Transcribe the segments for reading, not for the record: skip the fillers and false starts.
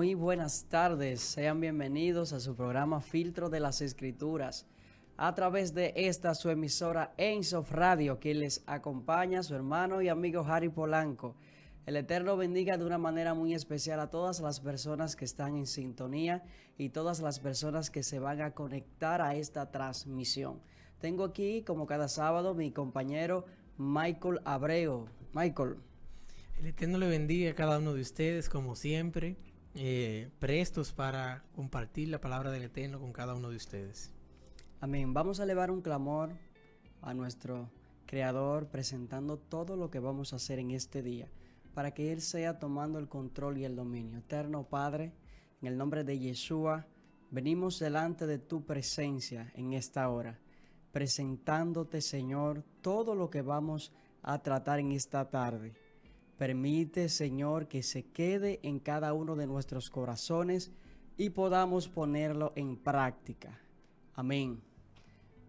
Muy buenas tardes, sean bienvenidos a su programa Filtro de las Escrituras a través de esta su emisora Ensof Radio, que les acompaña su hermano y amigo Harry Polanco. El Eterno bendiga de una manera muy especial a todas las personas que están en sintonía y todas las personas que se van a conectar a esta transmisión. Tengo aquí, como cada sábado, mi compañero Michael Abreu. Michael. El Eterno le bendiga a cada uno de ustedes, como siempre, prestos para compartir la palabra del Eterno con cada uno de ustedes. Amén. Vamos a elevar un clamor a nuestro Creador, presentando todo lo que vamos a hacer en este día, para que Él sea tomando el control y el dominio. Eterno Padre, en el nombre de Yeshua, venimos delante de tu presencia en esta hora, presentándote, Señor, todo lo que vamos a tratar en esta tarde. Permite, Señor, que se quede en cada uno de nuestros corazones y podamos ponerlo en práctica. Amén.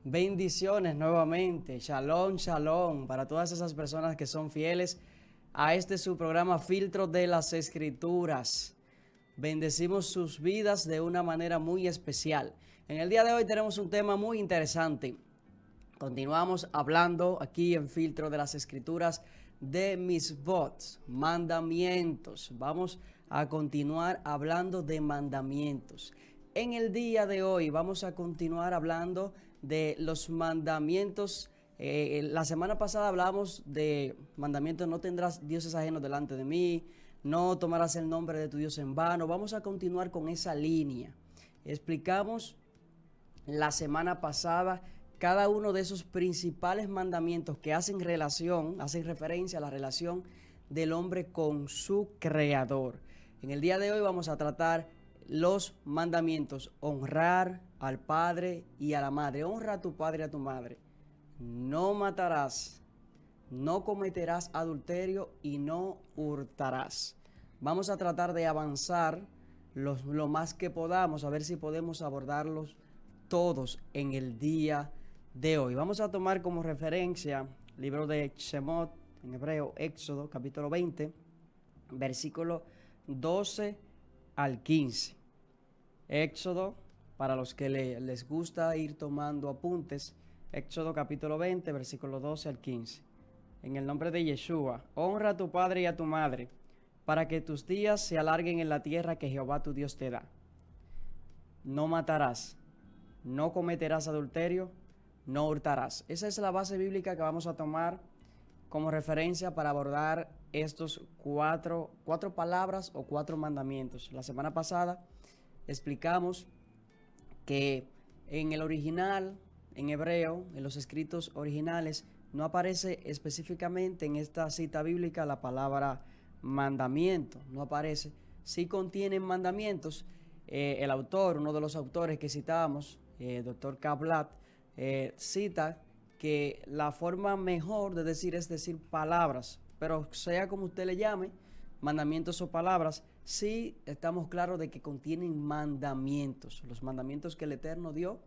Bendiciones nuevamente. Shalom, shalom para todas esas personas que son fieles a este su programa Filtro de las Escrituras. Bendecimos sus vidas de una manera muy especial. En el día de hoy tenemos un tema muy interesante. Continuamos hablando aquí en Filtro de las Escrituras de mitzvot, mandamientos. Vamos a continuar hablando de mandamientos. En el día de hoy vamos a continuar hablando de los mandamientos. La semana pasada hablamos de mandamientos: no tendrás dioses ajenos delante de mí, no tomarás el nombre de tu Dios en vano. Vamos a continuar con esa línea. Explicamos la semana pasada cada uno de esos principales mandamientos que hacen referencia a la relación del hombre con su creador. En el día de hoy vamos a tratar los mandamientos: honrar al padre y a la madre. Honra a tu padre y a tu madre. No matarás, no cometerás adulterio y no hurtarás. Vamos a tratar de avanzar lo más que podamos, a ver si podemos abordarlos todos en el día de hoy. Vamos a tomar como referencia el libro de Shemot, en hebreo, Éxodo, capítulo 20, versículo 12 al 15. Éxodo, para los que les gusta ir tomando apuntes, Éxodo capítulo 20, versículo 12 al 15. En el nombre de Yeshua, honra a tu padre y a tu madre, para que tus días se alarguen en la tierra que Jehová tu Dios te da. No matarás, no cometerás adulterio, no hurtarás. Esa es la base bíblica que vamos a tomar como referencia para abordar estos cuatro palabras o 4 mandamientos. La semana pasada explicamos que en el original, en hebreo, en los escritos originales, no aparece específicamente en esta cita bíblica la palabra mandamiento. No aparece. Sí contienen mandamientos. El autor, uno de los autores que citábamos, Dr. Kablat, cita que la forma mejor de decir es decir palabras, pero sea como usted le llame, mandamientos o palabras, sí estamos claros de que contienen mandamientos, los mandamientos que el Eterno dio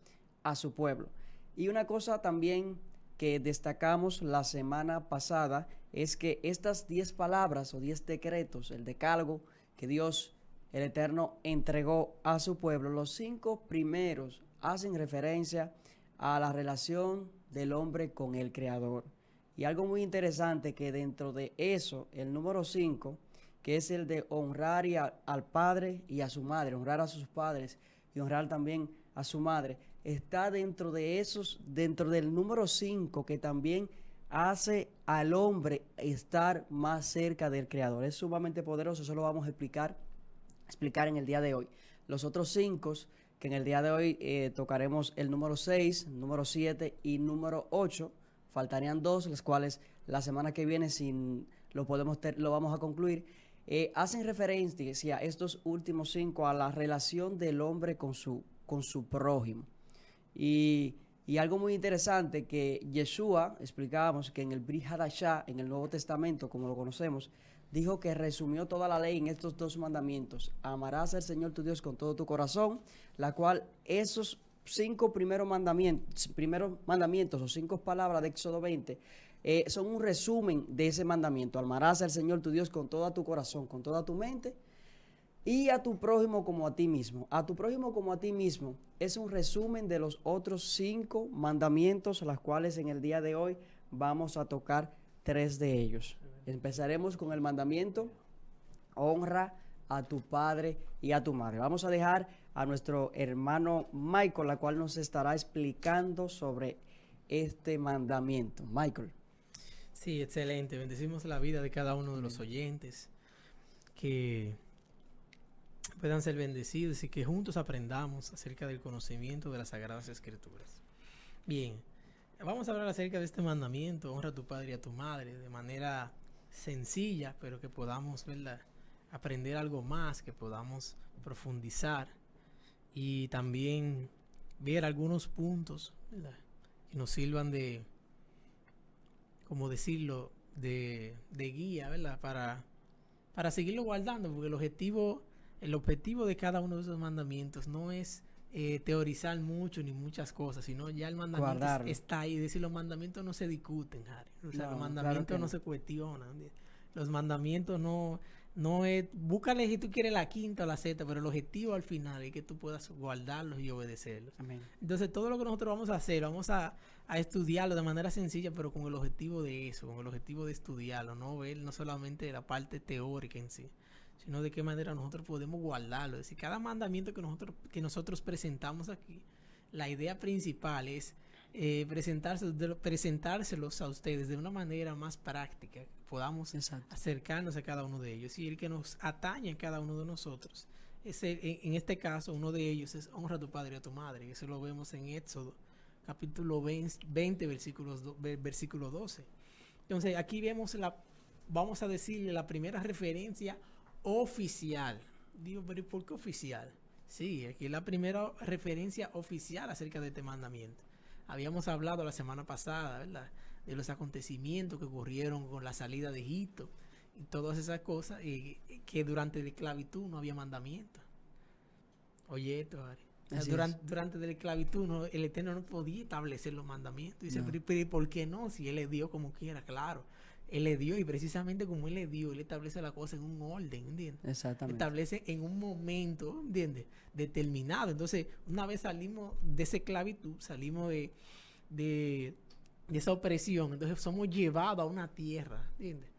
a su pueblo. Y una cosa también que destacamos la semana pasada es que estas 10 palabras o 10 decretos, el decálogo que Dios, el Eterno, entregó a su pueblo, los 5 primeros hacen referencia a la relación del hombre con el Creador. Y algo muy interesante, que dentro de eso, el número 5, que es el de honrar al padre y a su madre, honrar a sus padres y honrar también a su madre, está dentro de esos, dentro del número 5, que también hace al hombre estar más cerca del Creador. Es sumamente poderoso, eso lo vamos a explicar en el día de hoy. Los otros 5, que en el día de hoy tocaremos el número 6, número 7 y número 8. Faltarían 2, las cuales la semana que viene, si lo vamos a concluir. Hacen referencia estos últimos 5 a la relación del hombre con su prójimo. Y algo muy interesante, que Yeshua, explicábamos que en el Brit Hadashah, en el Nuevo Testamento, como lo conocemos, dijo que resumió toda la ley en estos 2 mandamientos: amarás al Señor tu Dios con todo tu corazón, la cual esos 5 primeros mandamientos o 5 palabras de Éxodo 20 son un resumen de ese mandamiento: amarás al Señor tu Dios con todo tu corazón, con toda tu mente Y a tu prójimo como a ti mismo. A tu prójimo como a ti mismo es un resumen de los otros 5 mandamientos, las cuales en el día de hoy vamos a tocar 3 de ellos. Empezaremos con el mandamiento: honra a tu padre y a tu madre. Vamos a dejar a nuestro hermano Michael, la cual nos estará explicando sobre este mandamiento. Michael. Sí, excelente. Bendecimos la vida de cada uno de los oyentes, que puedan ser bendecidos y que juntos aprendamos acerca del conocimiento de las Sagradas Escrituras. Bien, vamos a hablar acerca de este mandamiento: honra a tu padre y a tu madre, de manera sencilla, pero que podamos, ¿verdad?, aprender algo más, que podamos profundizar y también ver algunos puntos, ¿verdad?, que nos sirvan de, como decirlo, de guía, ¿verdad?, para seguirlo guardando, porque el objetivo de cada uno de esos mandamientos no es teorizar mucho ni muchas cosas, sino ya el mandamiento está ahí. Es decir, los mandamientos no se discuten, Harry. O sea, los mandamientos claro no se cuestionan. Los mandamientos no es, búscale si tú quieres la quinta o la sexta, pero el objetivo al final es que tú puedas guardarlos y obedecerlos. Amén. Entonces, todo lo que nosotros vamos a hacer, vamos a estudiarlo de manera sencilla, pero con el objetivo de eso, con el objetivo de estudiarlo, no ver no solamente la parte teórica en sí, sino de qué manera nosotros podemos guardarlo. Es decir, cada mandamiento que nosotros presentamos aquí, la idea principal es presentárselos a ustedes de una manera más práctica, que podamos acercarnos a cada uno de ellos, y el que nos atañe a cada uno de nosotros. En este caso, uno de ellos es: honra a tu padre y a tu madre. Eso lo vemos en Éxodo, capítulo 20, versículo 12. Entonces, aquí vemos vamos a decirle la primera referencia oficial. Digo, pero ¿por qué oficial? Sí, aquí es la primera referencia oficial acerca de este mandamiento. Habíamos hablado la semana pasada, ¿verdad?, de los acontecimientos que ocurrieron con la salida de Egipto y todas esas cosas, y que durante la esclavitud no había mandamiento. Oye esto, Ari. Durante la esclavitud el Eterno no podía establecer los mandamientos. Dice, no. Pero ¿por qué no? Si Él le dio como quiera, claro. Él le dio, y precisamente como Él le dio, Él establece la cosa en un orden, ¿entiendes? Exactamente. Establece en un momento, ¿entiendes?, determinado. Entonces, una vez salimos de esa esclavitud, salimos de esa opresión, entonces somos llevados a una tierra, ¿entiendes?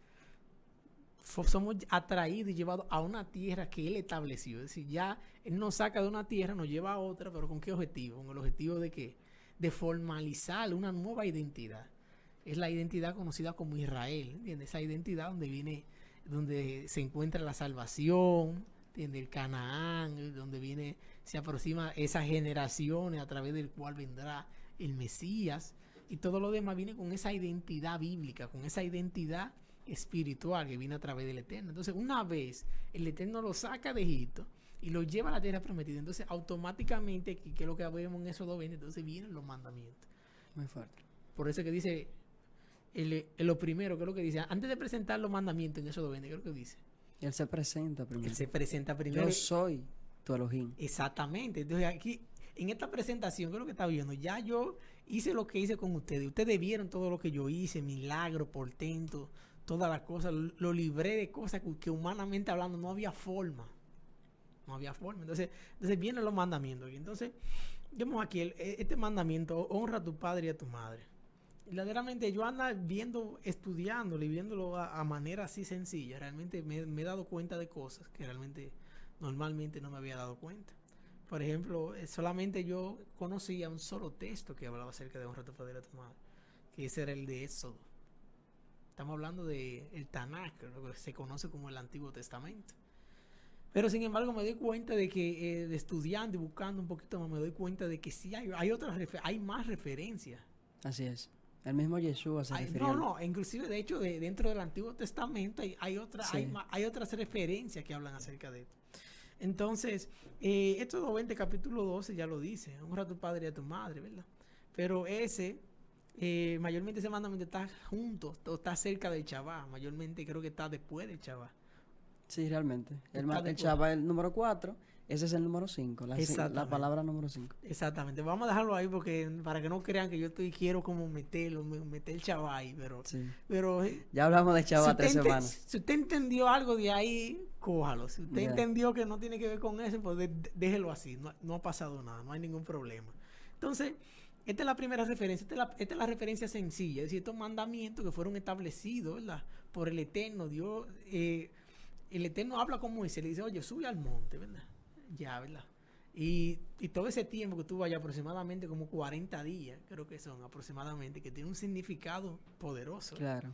Somos atraídos y llevados a una tierra que Él estableció. Es decir, ya Él nos saca de una tierra, nos lleva a otra, pero ¿con qué objetivo? Con el objetivo de ¿qué? De formalizar una nueva identidad. Es la identidad conocida como Israel, ¿entiendes? Esa identidad donde se encuentra la salvación, ¿entiendes? El Canaán, donde se aproxima esa generación a través del cual vendrá el Mesías, y todo lo demás viene con esa identidad bíblica, con esa identidad espiritual que viene a través del Eterno. Entonces, una vez el Eterno lo saca de Egipto y lo lleva a la tierra prometida, entonces automáticamente, que es lo que vemos en esos 2:20, entonces vienen los mandamientos. Muy fuerte. Por eso que dice lo primero, que es lo que dice, antes de presentar los mandamientos en esos 2:20, ¿qué es lo que dice? Él se presenta primero. Él se presenta primero. Yo soy tu Elohim. Exactamente. Entonces aquí, en esta presentación, ¿qué es lo que está viendo? Ya yo hice lo que hice con ustedes. Ustedes vieron todo lo que yo hice, milagro, portento, todas las cosas. Lo libré de cosas que humanamente hablando no había forma. No había forma. Entonces vienen los mandamientos. Y entonces, vemos aquí este mandamiento: honra a tu padre y a tu madre. Y verdaderamente yo ando estudiándolo y viéndolo a manera así sencilla. Realmente me he dado cuenta de cosas que realmente normalmente no me había dado cuenta. Por ejemplo, solamente yo conocía un solo texto que hablaba acerca de honra a tu padre y a tu madre, que ese era el de Éxodo. Estamos hablando del Tanakh, lo que se conoce como el Antiguo Testamento. Pero sin embargo me doy cuenta de que estudiando y buscando un poquito más, me doy cuenta de que sí hay más referencias. Así es. El mismo Yeshua se refirió. No, inclusive de hecho dentro del Antiguo Testamento hay otras referencias que hablan acerca de esto. Entonces, Éxodo 20, capítulo 12 ya lo dice: honra a tu padre y a tu madre, ¿verdad? Pero mayormente ese mandamiento está junto, está cerca del Shabbat. Mayormente creo que está después del Shabbat. Sí, realmente. El Shabbat es el número 4. Ese es el número 5, la palabra número 5. Exactamente. Vamos a dejarlo ahí para que no crean que yo quiero como meter el Shabbat ahí, pero ya hablamos de Shabbat 3 semanas. Si usted entendió algo de ahí, cójalo. Si usted entendió que no tiene que ver con eso, pues déjelo así. No ha pasado nada, no hay ningún problema. Entonces, esta es la primera referencia. Esta es la referencia sencilla. Es decir, estos mandamientos que fueron establecidos, ¿verdad?, por el Eterno. Dios, el Eterno habla con Moisés, le dice, oye, sube al monte, ¿verdad? Ya, ¿verdad? Y todo ese tiempo que estuvo allá, aproximadamente como 40 días, creo que son aproximadamente, que tiene un significado poderoso. Claro.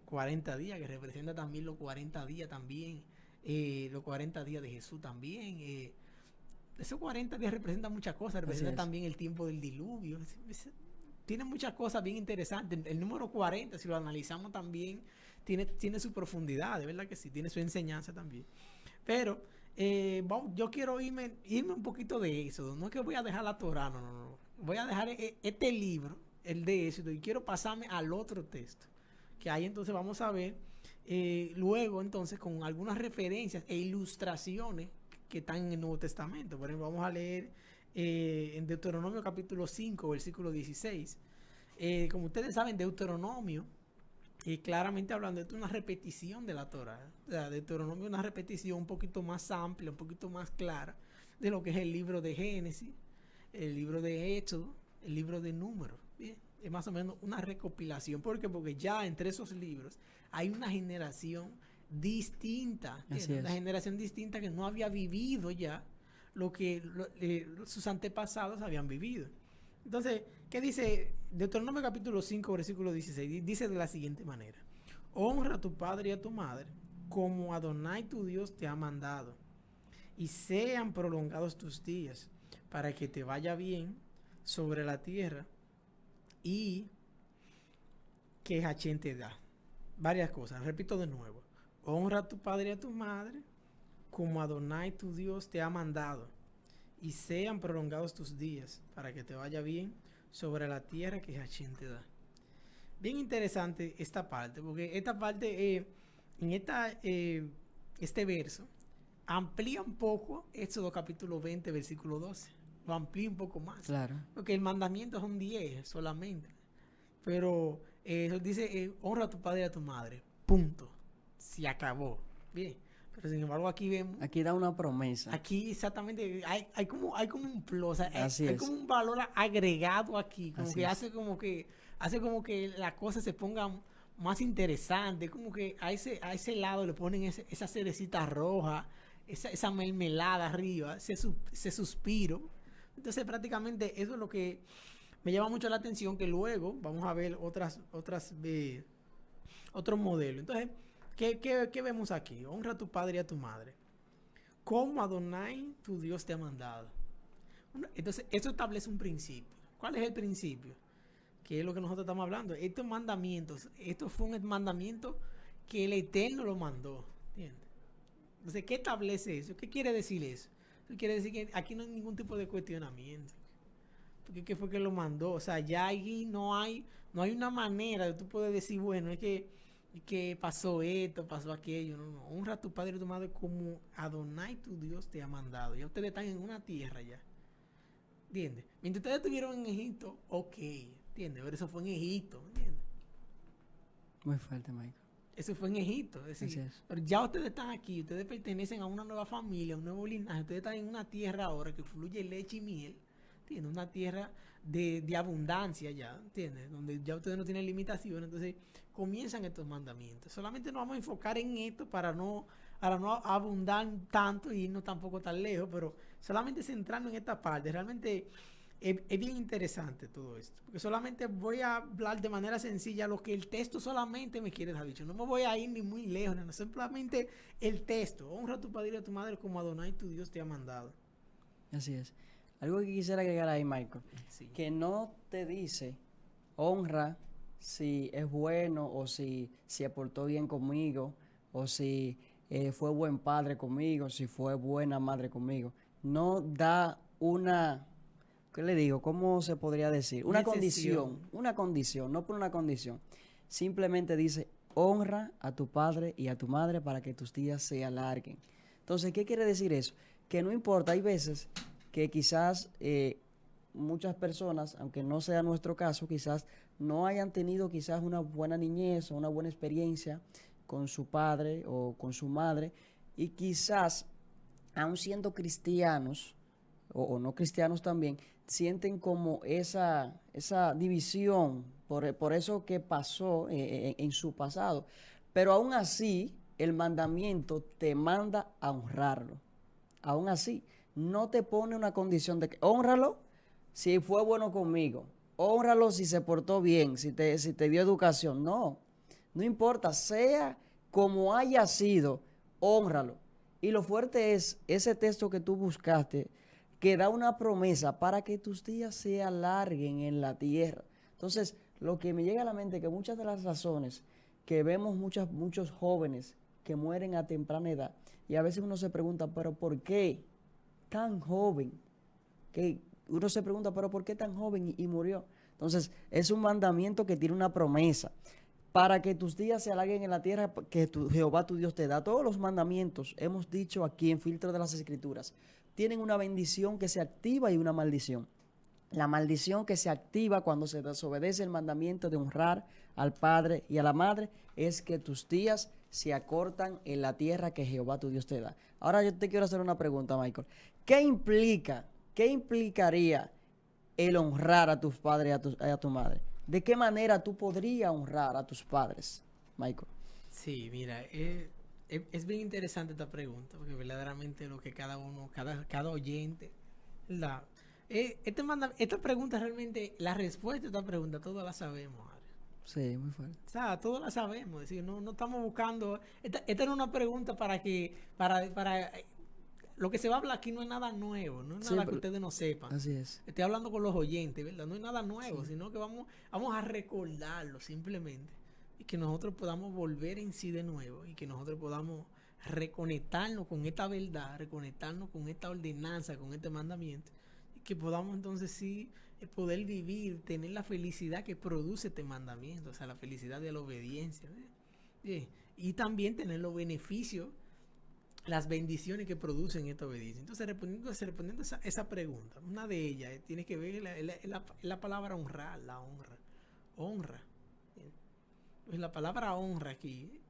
40 días, que representa también los 40 días también, los 40 días de Jesús también. Esos 40 días representan muchas cosas, representa también el tiempo del diluvio. Tiene muchas cosas bien interesantes. El número 40, si lo analizamos también, tiene su profundidad, de verdad que sí, tiene su enseñanza también. Pero yo quiero irme un poquito de Éxodo. No es que voy a dejar la Torá, no. Voy a dejar este libro, el de Éxodo, y quiero pasarme al otro texto. Que ahí entonces vamos a ver luego entonces con algunas referencias e ilustraciones que están en el Nuevo Testamento. Por ejemplo, vamos a leer en Deuteronomio capítulo 5, versículo 16. Como ustedes saben, Deuteronomio, claramente hablando, esto es una repetición de la Torá. O sea, Deuteronomio es una repetición un poquito más amplia, un poquito más clara de lo que es el libro de Génesis, el libro de Éxodo, el libro de Números. Bien, es más o menos una recopilación. ¿Por qué? Porque ya entre esos libros hay una generación distinta, una generación distinta que no había vivido ya lo que sus antepasados habían vivido. Entonces, ¿qué dice Deuteronomio capítulo 5, versículo 16? Dice de la siguiente manera: honra a tu padre y a tu madre, como Adonai tu Dios te ha mandado, y sean prolongados tus días, para que te vaya bien sobre la tierra y que Hachén te da. Varias cosas, repito de nuevo: honra a tu padre y a tu madre, como Adonai tu Dios te ha mandado, y sean prolongados tus días, para que te vaya bien sobre la tierra que Hachén te da. Bien interesante esta parte, porque esta parte, este verso, amplía un poco Éxodo capítulo 20, versículo 12. Lo amplía un poco más. Claro. Porque el mandamiento son 10 solamente. Pero eso dice, honra a tu padre y a tu madre. Punto. Se acabó. Bien. Pero sin embargo aquí vemos... Aquí da una promesa. Aquí exactamente hay como un plus. Hay como un valor agregado aquí. Como que hace como que la cosa se ponga más interesante. Como que a ese lado le ponen esa cerecita roja, esa mermelada arriba, ese suspiro. Entonces prácticamente eso es lo que me llama mucho la atención, que luego vamos a ver otros modelos. Entonces, ¿qué vemos aquí? Honra a tu padre y a tu madre, como Adonai tu Dios te ha mandado. Entonces, esto establece un principio. ¿Cuál es el principio? Que es lo que nosotros estamos hablando. Estos mandamientos, esto fue un mandamiento que el Eterno lo mandó. ¿Entiendes? Entonces, ¿qué establece eso? ¿Qué quiere decir eso? Quiere decir que aquí no hay ningún tipo de cuestionamiento. Porque ¿qué fue que lo mandó? O sea, ya ahí no hay una manera de tú poder decir, bueno, es que pasó esto, pasó aquello. No. Honra a tu padre y a tu madre como Adonai tu Dios te ha mandado. Ya ustedes están en una tierra ya. ¿Entiendes? Mientras ustedes estuvieron en Egipto, ok. ¿Entiendes? Pero eso fue en Egipto. ¿Entiendes? Muy fuerte, Michael. Eso fue en Egipto. Es decir, pero ya ustedes están aquí, ustedes pertenecen a una nueva familia, a un nuevo linaje. Ustedes están en una tierra ahora que fluye leche y miel. ¿Entiendes? Una tierra de abundancia ya, ¿entiendes? Donde ya ustedes no tienen limitaciones. Entonces comienzan estos mandamientos. Solamente nos vamos a enfocar en esto para no abundar tanto y irnos tampoco tan lejos, pero solamente centrarnos en esta parte. Realmente es bien interesante todo esto, porque solamente voy a hablar de manera sencilla lo que el texto solamente me quiere dejar dicho. No me voy a ir ni muy lejos, no, simplemente el texto: honra a tu padre y a tu madre como Adonai tu Dios te ha mandado. Así es. Algo que quisiera agregar ahí, Michael, que no te dice honra si es bueno, o si se portó bien conmigo, o si fue buen padre conmigo, si fue buena madre conmigo. No da una... ¿Qué le digo? ¿Cómo se podría decir? Una condición, no por una condición. Simplemente dice, honra a tu padre y a tu madre para que tus días se alarguen. Entonces, ¿qué quiere decir eso? Que no importa, hay veces que quizás muchas personas, aunque no sea nuestro caso, quizás no hayan tenido quizás una buena niñez o una buena experiencia con su padre o con su madre, y quizás, aun siendo cristianos, o no cristianos también, sienten como esa división por eso que pasó en su pasado. Pero aún así, el mandamiento te manda a honrarlo. Aún así, no te pone una condición de que honralo si fue bueno conmigo, honralo si se portó bien, si te dio educación. No, no importa, sea como haya sido, honralo. Y lo fuerte es ese texto que tú buscaste, que da una promesa para que tus días se alarguen en la tierra. Entonces, lo que me llega a la mente es que muchas de las razones que vemos muchos jóvenes que mueren a temprana edad, y a veces uno se pregunta, pero ¿por qué tan joven? Que uno se pregunta, pero ¿por qué tan joven y murió? Entonces, es un mandamiento que tiene una promesa para que tus días se alarguen en la tierra que Jehová tu Dios te da. Todos los mandamientos, hemos dicho aquí en Filtro de las Escrituras, tienen una bendición que se activa y una maldición. La maldición que se activa cuando se desobedece el mandamiento de honrar al padre y a la madre es que tus días se acortan en la tierra que Jehová tu Dios te da. Ahora yo te quiero hacer una pregunta, Michael. ¿Qué implicaría el honrar a tus padres y a tu madre? ¿De qué manera tú podrías honrar a tus padres, Michael? Sí, mira, es bien interesante esta pregunta, porque verdaderamente lo que cada oyente, ¿verdad? Esta pregunta realmente, la respuesta a esta pregunta, todos la sabemos, Ari. Sí, muy fuerte. O sea, todos la sabemos, es decir, no estamos buscando, esta era una pregunta para lo que se va a hablar aquí no es nada nuevo, no es Sí, nada que ustedes no sepan. así es. Estoy hablando con los oyentes, ¿verdad? No es nada nuevo, Sí. sino que vamos a recordarlo simplemente. Y que nosotros podamos volver en sí de nuevo. Y que nosotros podamos reconectarnos con esta verdad, reconectarnos con esta ordenanza, con este mandamiento. Y que podamos entonces sí poder vivir, tener la felicidad que produce este mandamiento. O sea, la felicidad de la obediencia. Bien. Y también tener los beneficios, las bendiciones que producen esta obediencia. Entonces, respondiendo esa pregunta, una de ellas tiene que ver la palabra honrar, la honra. Honra. Pues la palabra honra aquí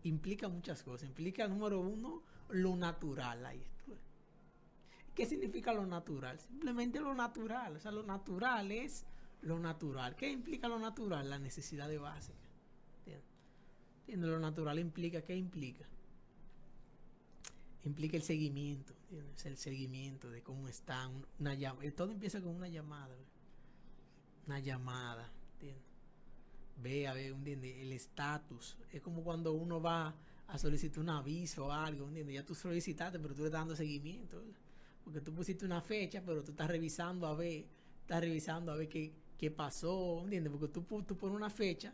implica muchas cosas. Implica, número uno, lo natural. Ahí está. ¿Qué significa lo natural? Simplemente lo natural. O sea, lo natural es lo natural. ¿Qué implica lo natural? La necesidad de básica. ¿Entiendes? Lo natural implica, ¿qué implica? Implica el seguimiento, ¿entiendes? El seguimiento de cómo están, todo empieza con una llamada, ¿entiendes? Ve a ver, ¿entiendes? El estatus, es como cuando uno va a solicitar un aviso o algo, ¿entiendes? Ya tú solicitaste, pero tú le estás dando seguimiento, ¿verdad? Porque tú pusiste una fecha, pero tú estás revisando a ver qué pasó, ¿entiendes? Porque tú pones una fecha,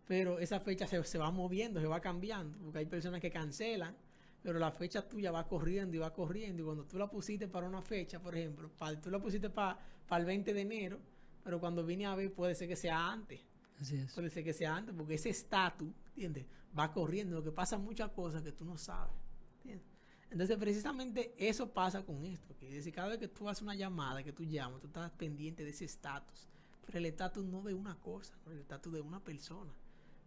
pero esa fecha se va moviendo, se va cambiando, porque hay personas que cancelan, pero la fecha tuya va corriendo, y cuando tú la pusiste para una fecha, por ejemplo, tú la pusiste para el 20 de enero, pero cuando vine a ver puede ser que sea antes. Así es. Puede ser que sea antes, porque ese estatus, ¿entiendes? Va corriendo, lo que pasa muchas cosas que tú no sabes, ¿entiendes? Entonces, precisamente eso pasa con esto, que es decir, cada vez que tú haces una llamada, que tú llamas, tú estás pendiente de ese estatus, pero el estatus no de una cosa, el estatus de una persona,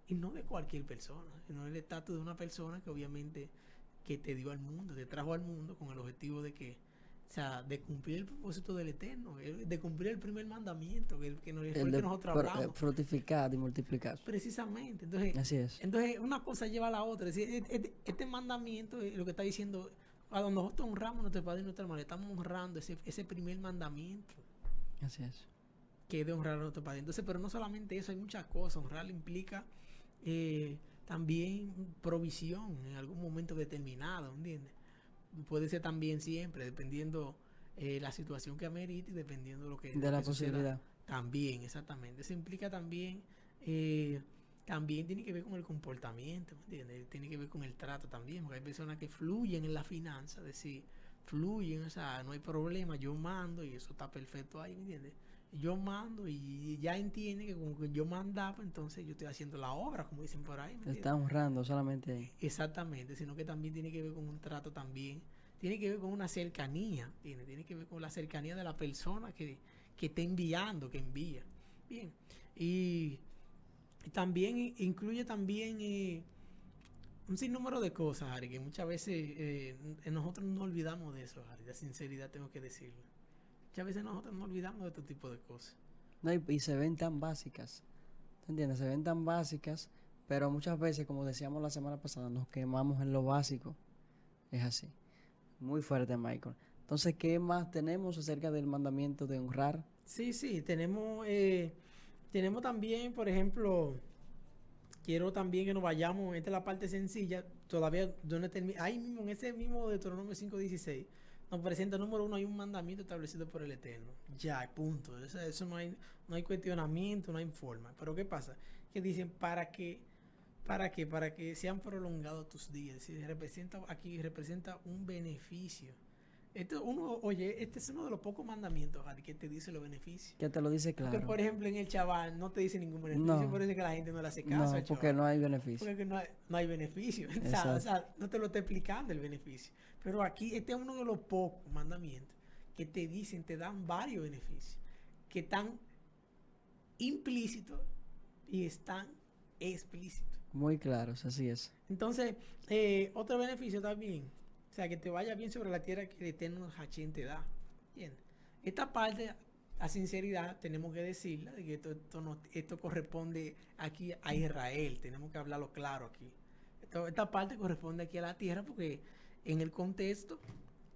y no de cualquier persona, sino el estatus de una persona que obviamente que te dio al mundo, te trajo al mundo con el objetivo de que, o sea, de cumplir el propósito del Eterno, de cumplir el primer mandamiento, fue el que nosotros hablamos. Fructificar y multiplicar. Precisamente. Entonces, Así es. Entonces, una cosa lleva a la otra. Es decir, este mandamiento, lo que está diciendo, cuando nosotros honramos a nuestro padre y nuestra madre, estamos honrando ese primer mandamiento. Así es. Que es de honrar a nuestro padre. Entonces, pero no solamente eso, hay muchas cosas. Honrar implica también provisión en algún momento determinado, ¿entiendes? Puede ser también siempre, dependiendo la situación que amerite y dependiendo de lo que de la posibilidad. También, exactamente. Eso implica también, también tiene que ver con el comportamiento, ¿entiendes? Tiene que ver con el trato también, porque hay personas que fluyen en la finanza, es decir, fluyen, o sea, no hay problema, yo mando y eso está perfecto ahí, ¿me entiendes? Yo mando y ya entiende que como que yo mandaba, entonces yo estoy haciendo la obra, como dicen por ahí. Te está honrando solamente ahí. Exactamente, sino que también tiene que ver con un trato también, tiene que ver con una cercanía, tiene que ver con la cercanía de la persona que está enviando, que envía. Bien, y también incluye también un sinnúmero de cosas, Harry, que muchas veces nosotros no olvidamos de eso, Harry. La sinceridad tengo que decirlo. Muchas veces nosotros no olvidamos de este tipo de cosas. No, y se ven tan básicas. ¿Te entiendes? Se ven tan básicas, pero muchas veces, como decíamos la semana pasada, nos quemamos en lo básico. Es así. Muy fuerte, Michael. Entonces, ¿qué más tenemos acerca del mandamiento de honrar? Sí, tenemos también, por ejemplo, quiero también que nos vayamos, esta es la parte sencilla, todavía yo no termino, ahí mismo, en ese mismo Deuteronomio 5:16, nos presenta, número 1, hay un mandamiento establecido por el Eterno. Ya, punto. Eso no hay cuestionamiento, no hay forma. Pero ¿qué pasa? Que dicen, ¿para qué? Para que sean prolongados tus días. Es decir, representa un beneficio. Este es uno de los pocos mandamientos, Harry, que te dice los beneficios. Que te lo dice claro. Porque, por ejemplo, en el chaval no te dice ningún beneficio, No. por eso es que la gente no le hace caso al No, porque chaval. no hay beneficio. Porque no hay beneficio. O Exacto. sea, no te lo está explicando el beneficio. Pero aquí este es uno de los pocos mandamientos que te dicen, te dan varios beneficios, que están implícitos y están explícitos. Muy claros, así es. Entonces, otro beneficio también, o sea, que te vaya bien sobre la tierra que el Eterno Hachén te da. Bien. Esta parte, a sinceridad, tenemos que decirla, de que esto corresponde aquí a Israel. Tenemos que hablarlo claro aquí. Esta parte corresponde aquí a la tierra porque en el contexto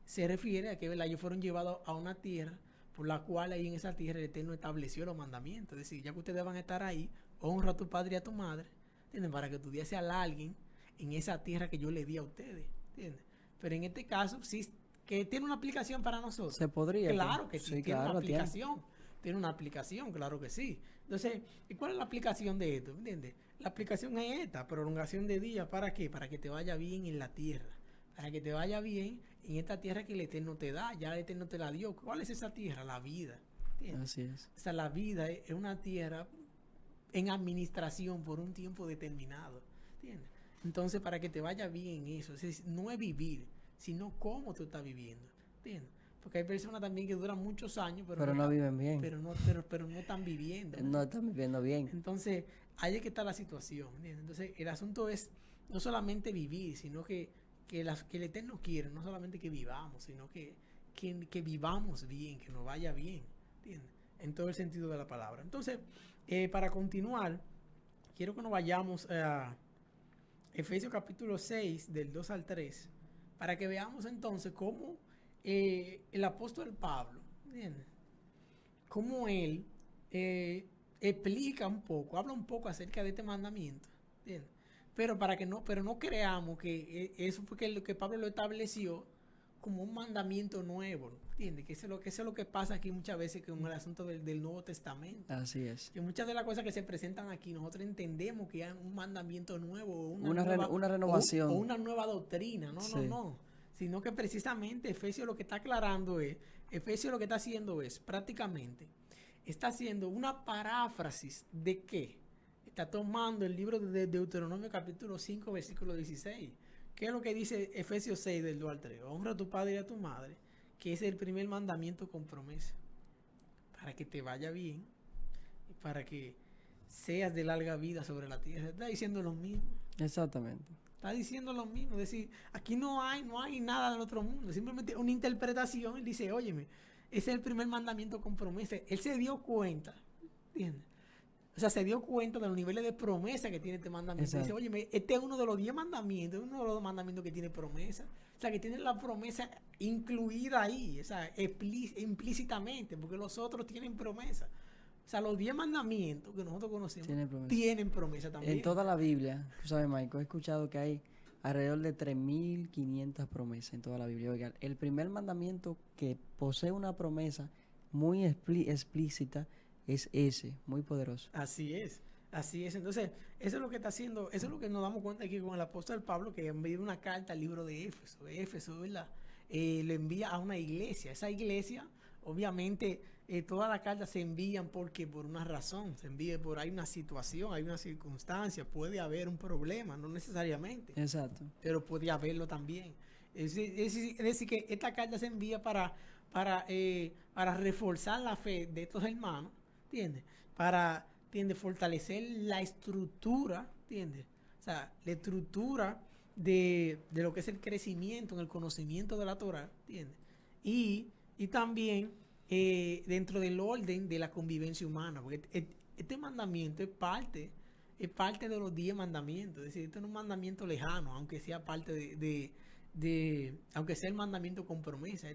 se refiere a que, ¿verdad?, ellos fueron llevados a una tierra por la cual ahí en esa tierra el Eterno estableció los mandamientos. Es decir, ya que ustedes van a estar ahí, honra a tu padre y a tu madre, ¿entienden? Para que tu día se alarguen en esa tierra que yo le di a ustedes, ¿entiendes? Pero en este caso, sí, que tiene una aplicación para nosotros. Se podría. Claro que sí, tiene claro, una aplicación. Tiene una aplicación, claro que sí. Entonces, ¿y cuál es la aplicación de esto? ¿Entiendes? La aplicación es esta, prolongación de día. ¿Para qué? Para que te vaya bien en la tierra. Para que te vaya bien en esta tierra que el Eterno te da. Ya el Eterno te la dio. ¿Cuál es esa tierra? La vida. ¿Entiendes? Así es. O sea, la vida es una tierra en administración por un tiempo determinado. ¿Entiendes? Entonces, para que te vaya bien eso, no es vivir, sino cómo tú estás viviendo. ¿Entiendes? Porque hay personas también que duran muchos años, pero no viven bien. Pero no están viviendo. No están viviendo bien. Entonces, ahí es que está la situación. ¿Entiendes? Entonces, el asunto es no solamente vivir, sino que el Eterno quiere, no solamente que vivamos, sino que vivamos bien, que nos vaya bien. ¿Entiendes? En todo el sentido de la palabra. Entonces, para continuar, quiero que nos vayamos a Efesios capítulo 6, del 2 al 3, para que veamos entonces cómo el apóstol Pablo, ¿entiendes?, cómo él explica un poco, habla un poco acerca de este mandamiento, ¿entiendes? Pero no creamos que eso fue lo que Pablo lo estableció como un mandamiento nuevo, ¿entiendes? Que eso es lo que pasa aquí muchas veces con el asunto del Nuevo Testamento. Así es. Que muchas de las cosas que se presentan aquí nosotros entendemos que hay un mandamiento nuevo, una renovación. O una nueva doctrina. Sí. No. Sino que precisamente Efesios lo que está aclarando Efesios lo que está haciendo es prácticamente, está haciendo una paráfrasis de qué. Está tomando el libro de Deuteronomio capítulo 5, versículo 16. ¿Qué es lo que dice Efesios 6 del 2 al 3? Honra a tu padre y a tu madre, que es el primer mandamiento con promesa. Para que te vaya bien y para que seas de larga vida sobre la tierra. Está diciendo lo mismo. Exactamente. Está diciendo lo mismo. Es decir, aquí no hay nada del otro mundo. Simplemente una interpretación. Él dice, óyeme, ese es el primer mandamiento con promesa. Él se dio cuenta, ¿entiendes? O sea, se dio cuenta de los niveles de promesa que tiene este mandamiento. Dice, oye, este es uno de los 10 mandamientos, uno de los mandamientos que tiene promesa. O sea, que tiene la promesa incluida ahí, o sea, implícitamente, porque los otros tienen promesa. O sea, los 10 mandamientos que nosotros conocemos tienen promesa también. En toda la Biblia, tú sabes, Michael, he escuchado que hay alrededor de 3.500 promesas en toda la Biblia. Oiga, el primer mandamiento que posee una promesa muy explícita es ese, muy poderoso. Así es. Entonces, eso es lo que está haciendo, eso es lo que nos damos cuenta aquí con el apóstol Pablo, que envía una carta al libro de Éfeso, ¿verdad? Le envía a una iglesia. Esa iglesia, obviamente, todas las cartas se envían porque por una razón, se envía hay una situación, hay una circunstancia, puede haber un problema, no necesariamente. Exacto. Pero puede haberlo también. Es decir, que esta carta se envía para reforzar la fe de estos hermanos, ¿entiendes? Para fortalecer la estructura, ¿entiendes? O sea, la estructura de lo que es el crecimiento en el conocimiento de la Torah, ¿entiendes? Y también dentro del orden de la convivencia humana, porque este mandamiento es parte de los 10 mandamientos, es decir, este no es un mandamiento lejano, aunque sea parte aunque sea el mandamiento con promesa.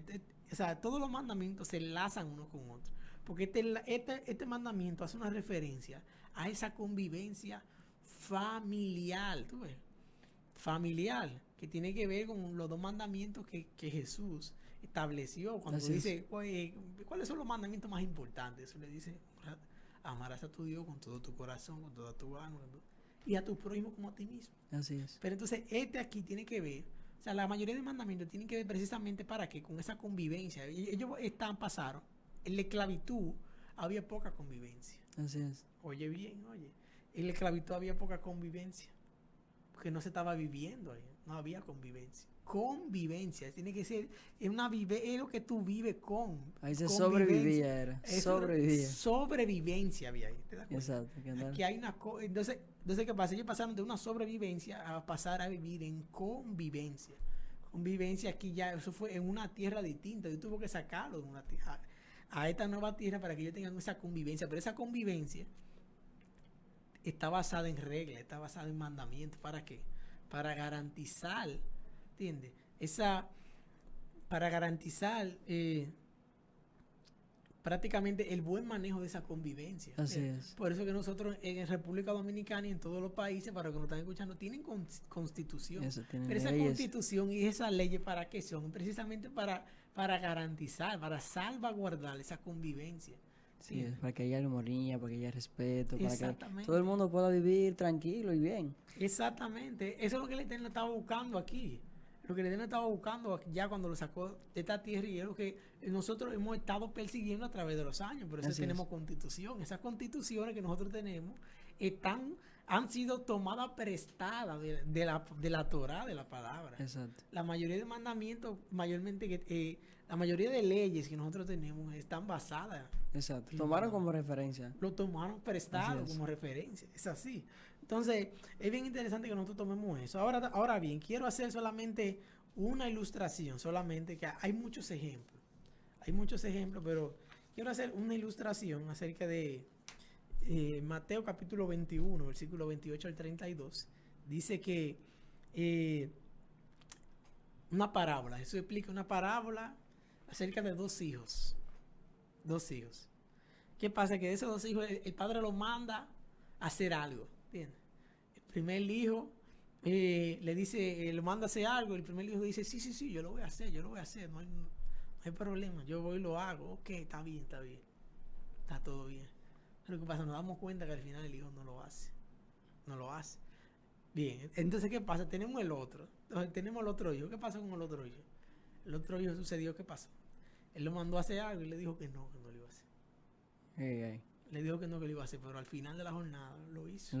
O sea, todos los mandamientos se enlazan unos con otros, porque este mandamiento hace una referencia a esa convivencia familiar, ¿tú ves? Familiar, que tiene que ver con los 2 mandamientos que Jesús estableció cuando dice, ¿cuáles son los mandamientos más importantes? Eso le dice, amarás a tu Dios con todo tu corazón, con toda tu alma, y a tu prójimo como a ti mismo. Así es. Pero entonces aquí tiene que ver, o sea, la mayoría de mandamientos tienen que ver precisamente para que con esa convivencia, ellos pasaron, en la esclavitud había poca convivencia. Así es. Oye bien, en la esclavitud había poca convivencia, porque no se estaba viviendo ahí, no había convivencia. Convivencia, tiene que ser es lo que tú vives con. Ahí se sobrevivía, era. Sobrevivencia había ahí, ¿te das cuenta? Exacto. Aquí hay entonces, ¿qué pasa? Ellos pasaron de una sobrevivencia a pasar a vivir en convivencia. Convivencia aquí ya, eso fue en una tierra distinta. Yo tuve que sacarlo de una tierra a esta nueva tierra para que ellos tengan esa convivencia. Pero esa convivencia está basada en reglas, está basada en mandamientos. ¿Para qué? Para garantizar, ¿entiendes? Para garantizar prácticamente el buen manejo de esa convivencia. Así es. Por eso que nosotros en República Dominicana y en todos los países, para los que nos están escuchando, tienen constitución. Pero esa constitución y esas leyes, ¿para qué son? Precisamente para garantizar, para salvaguardar esa convivencia. Sí, para que haya armonía, para que haya respeto, para que todo el mundo pueda vivir tranquilo y bien. Exactamente. Eso es lo que el Eterno estaba buscando aquí. Lo que el Eterno estaba buscando ya cuando lo sacó de esta tierra, y es lo que nosotros hemos estado persiguiendo a través de los años. Por eso tenemos constitución. Esas constituciones que nosotros tenemos han sido tomadas prestadas de la Torah, de la palabra. Exacto. La mayoría de mandamientos, la mayoría de leyes que nosotros tenemos están basadas. Exacto. Tomaron como referencia. Lo tomaron prestado como referencia. Es así. Entonces, es bien interesante que nosotros tomemos eso. Ahora bien, quiero hacer solamente una ilustración, solamente que hay muchos ejemplos. Hay muchos ejemplos, pero quiero hacer una ilustración acerca de Mateo capítulo 21, versículo 28 al 32. Dice que una parábola. Jesús explica una parábola acerca de 2 hijos. 2 hijos. ¿Qué pasa? Que de esos 2 hijos el padre los manda a hacer algo. ¿Entiendes? El primer hijo le dice, lo manda a hacer algo. El primer hijo dice, sí, yo lo voy a hacer. No hay problema. Yo voy y lo hago. Ok, está bien. Está todo bien. Pero ¿qué pasa? Nos damos cuenta que al final el hijo no lo hace. Bien, entonces ¿qué pasa? Tenemos el otro. Entonces, tenemos el otro hijo. ¿Qué pasa con el otro hijo? El otro hijo sucedió, ¿qué pasó? Él lo mandó a hacer algo y le dijo que no lo iba a hacer. Le dijo que no lo iba a hacer, pero al final de la jornada lo hizo.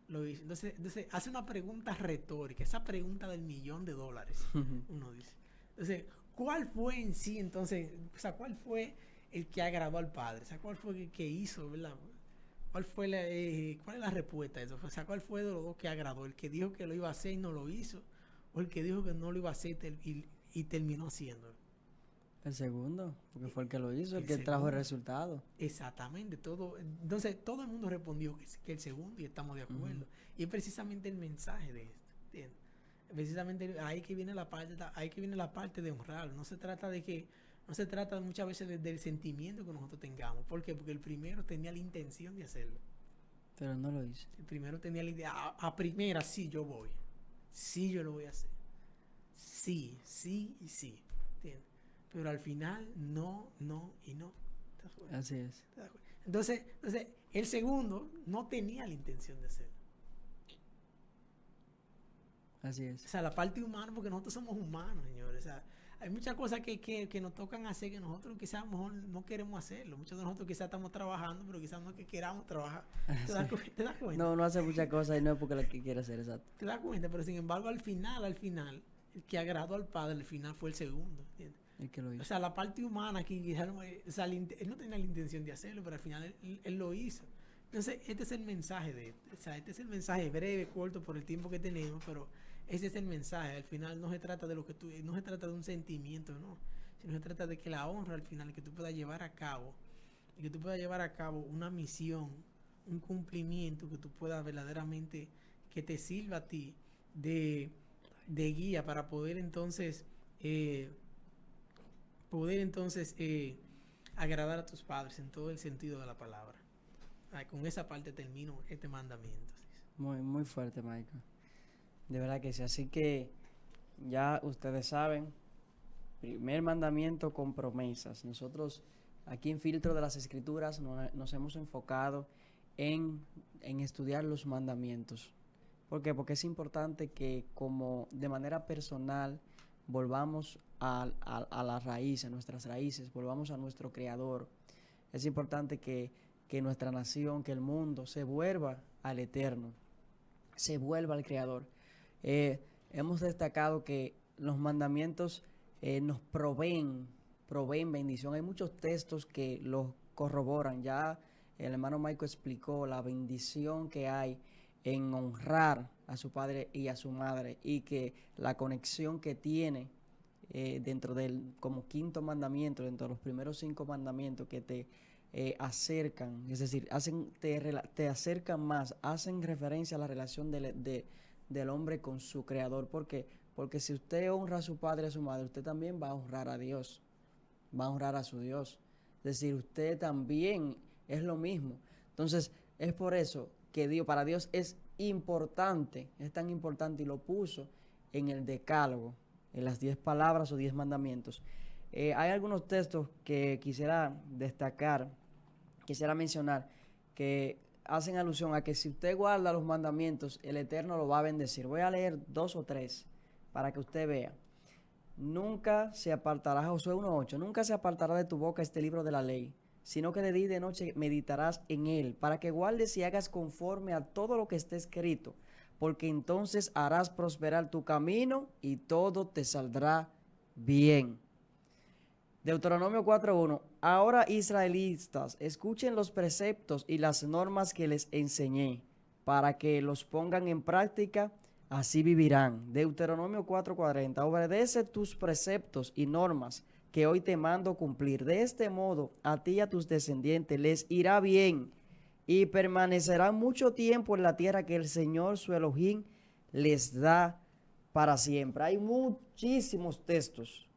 Entonces hace una pregunta retórica, esa pregunta del $1,000,000, uno dice. Entonces, ¿cuál fue en sí entonces? O sea, ¿cuál fue el que agradó al Padre? O sea, ¿cuál fue el que hizo, verdad? ¿Cuál es la respuesta a eso? O sea, ¿cuál fue de los 2 que agradó? ¿El que dijo que lo iba a hacer y no lo hizo? ¿O el que dijo que no lo iba a hacer y terminó haciéndolo? El segundo, porque fue el que lo hizo, el que trajo el resultado. Exactamente. Entonces, todo el mundo respondió que el segundo, y estamos de acuerdo. Y es precisamente el mensaje de esto, ¿entiendes? Precisamente ahí que viene la parte de honrar. No se trata muchas veces del sentimiento que nosotros tengamos. ¿Por qué? Porque el primero tenía la intención de hacerlo. Pero no lo hizo. El primero tenía la idea, a primera, sí, yo voy. Sí, yo lo voy a hacer. Sí y sí. ¿Entiendes? Pero al final, no y no. Así es. Entonces, el segundo no tenía la intención de hacerlo. Así es. O sea, la parte humana, porque nosotros somos humanos, señores. O sea, hay muchas cosas que nos tocan hacer que nosotros quizás a lo mejor no queremos hacerlo. Muchos de nosotros quizás estamos trabajando, pero quizás no es que queramos trabajar. ¿Te das cuenta? No hace muchas cosas y no es porque la que quiere hacer, exacto. ¿Te das cuenta? Pero sin embargo, al final, el que agradó al Padre, al final fue el segundo, ¿entiendes? El que lo hizo. O sea, la parte humana aquí, o sea, él no tenía la intención de hacerlo, pero al final él lo hizo. Entonces, este es el mensaje de esto. O sea, este es el mensaje breve, corto, por el tiempo que tenemos, pero Ese es el mensaje. Al final no se trata de no se trata de un sentimiento, no, sino se trata de que la honra al final, que tú puedas llevar a cabo, y que tú puedas llevar a cabo una misión, un cumplimiento que tú puedas verdaderamente, que te sirva a ti de guía para poder entonces agradar a tus padres en todo el sentido de la palabra. Con esa parte termino este mandamiento. Muy, muy fuerte, Michael. De verdad que sí. Así que ya ustedes saben, primer mandamiento con promesas. Nosotros aquí en Filtro de las Escrituras nos hemos enfocado en estudiar los mandamientos. ¿Por qué? Porque es importante que como de manera personal volvamos a la raíz, a nuestras raíces, volvamos a nuestro Creador. Es importante que nuestra nación, que el mundo se vuelva al Eterno, se vuelva al Creador. Hemos destacado que los mandamientos nos proveen bendición. Hay muchos textos que los corroboran. Ya el hermano Michael explicó la bendición que hay en honrar a su padre y a su madre, y que la conexión que tiene dentro del como quinto mandamiento, dentro de los primeros 5 mandamientos que te acercan, es decir, te acercan más, hacen referencia a la relación del hombre con su creador. ¿Por qué? Porque si usted honra a su padre y a su madre, usted también va a honrar a Dios, va a honrar a su Dios. Es decir, usted también es lo mismo. Entonces, es por eso que para Dios es importante, es tan importante, y lo puso en el decálogo, en las 10 palabras o 10 mandamientos. Hay algunos textos que quisiera destacar, quisiera mencionar, que hacen alusión a que si usted guarda los mandamientos, el Eterno lo va a bendecir. Voy a leer 2 o 3 para que usted vea. Nunca se apartará, Josué 1:8, nunca se apartará de tu boca este libro de la ley, sino que de día y de noche meditarás en él, para que guardes y hagas conforme a todo lo que esté escrito, porque entonces harás prosperar tu camino y todo te saldrá bien. Deuteronomio 4:1. Ahora, israelitas, escuchen los preceptos y las normas que les enseñé, para que los pongan en práctica, así vivirán. Deuteronomio 4:40. Obedece tus preceptos y normas que hoy te mando cumplir. De este modo, a ti y a tus descendientes les irá bien y permanecerán mucho tiempo en la tierra que el Señor su Elohim les da para siempre. Hay muchísimos textos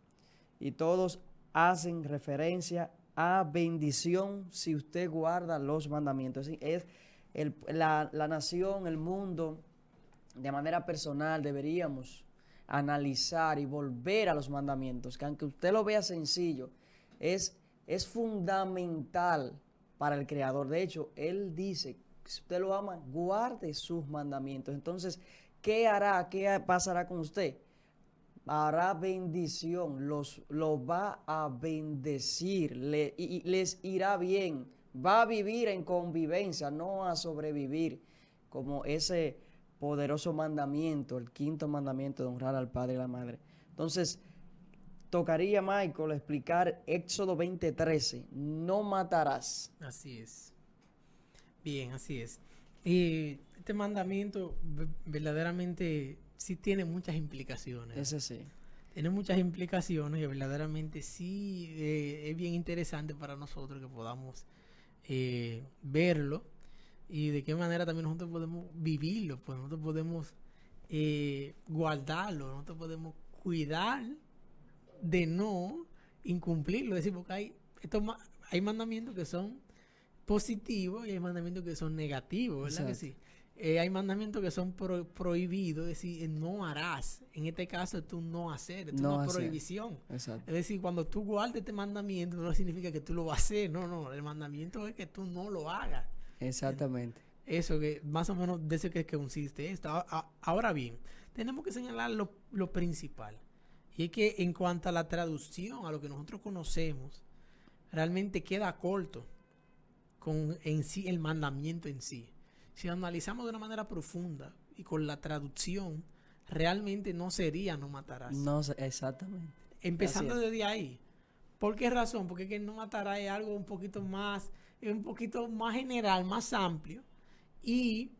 y todos hacen referencia a bendición si usted guarda los mandamientos. Es la nación, el mundo, de manera personal deberíamos analizar y volver a los mandamientos, que aunque usted lo vea sencillo, es fundamental para el Creador. De hecho, Él dice, si usted lo ama, guarde sus mandamientos. Entonces, ¿qué hará? ¿Qué pasará con usted? Hará bendición, lo va a bendecir, y les irá bien, va a vivir en convivencia, no a sobrevivir, como ese poderoso mandamiento, el quinto mandamiento de honrar al padre y a la madre. Entonces, tocaría, Michael, explicar Éxodo 20:13, no matarás. Así es. Bien, así es. Y este mandamiento verdaderamente sí tiene muchas implicaciones. Ese sí. Tiene muchas implicaciones y verdaderamente sí es bien interesante para nosotros que podamos verlo, y de qué manera también nosotros podemos vivirlo, pues nosotros podemos guardarlo, nosotros podemos cuidar de no incumplirlo. Es decir, porque hay mandamientos que son positivos y hay mandamientos que son negativos, ¿verdad? Exacto. Que sí. Hay mandamientos que son prohibidos, es decir, no harás. En este caso, tú no hacer, es una prohibición. Exacto. Es decir, cuando tú guardas este mandamiento, no significa que tú lo vas a hacer, no, el mandamiento es que tú no lo hagas. Exactamente. Eso que más o menos de eso que consiste esto. Ahora bien, tenemos que señalar lo principal. Y es que en cuanto a la traducción, a lo que nosotros conocemos, realmente queda corto con en sí el mandamiento en sí. Si lo analizamos de una manera profunda y con la traducción, realmente no sería no matarás. No, exactamente. Empezando desde ahí. ¿Por qué razón? Porque que no matarás es algo un poquito más general, más amplio. Y